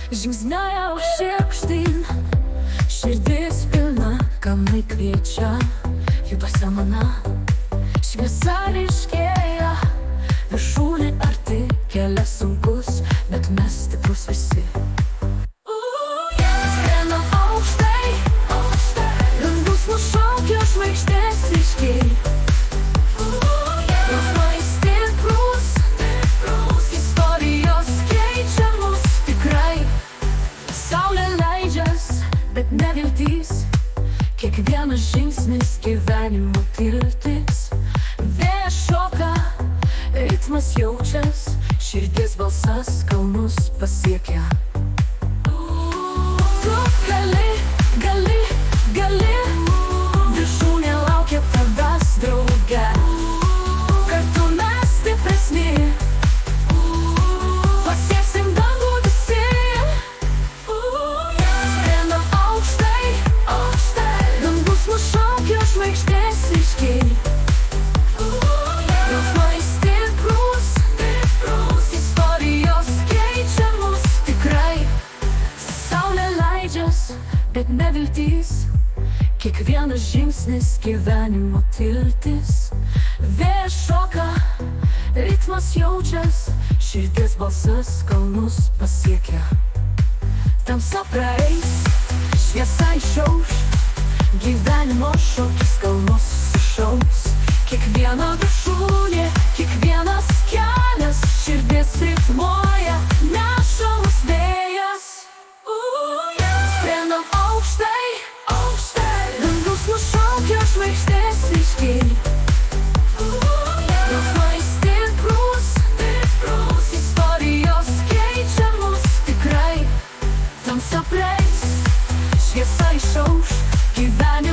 Žingsniuoja užsiekštyn, širdis pilna, kalnai kviečia, juduose mana. Šviesa ryškėja, viršūnė arti, kelias sunkus, bet mes stiprus visi. Skrendam aukštai, dangus nušaukia žvaigždės ryškiai. Jausmai stiprus, istorijos keičia mus tikrai. Saulė leidžias, bet neviltys, kiekvienas žingsnis gyvenimo tiltis. Vėjas šoka, ritmas jaučias, širdis balsas kalnus pasiekia. Tu gali, viršūnė laukia tavęs drauge. Kartu mes stipresni, pasieksim dangų visi. Skrendam aukštai, dangus nušaukia žvaigždės ryškiai. Jausmai stiprus, istorijos keičia mus tikrai. Saulė leidžias, bet neviltys, kiekvienas žingsnis gyvenimo tiltis. Vėjas šoka, ritmas jaučias, širdis balsas kalnus pasiekia. Tamsa praeis, šviesa išauš, gyvenimo šokis kalnus sušaus. Kiekviena viršūnė, kiekvienas kelias, širdis ritmuoja, neša mus vėjas. Skrendam aukštai, dangus nušaukia žvaigždės ryškiai. Jausmai stiprus, istorijos keičia mus tikrai. Tamsa praeis, šviesa išauš, gyvenimo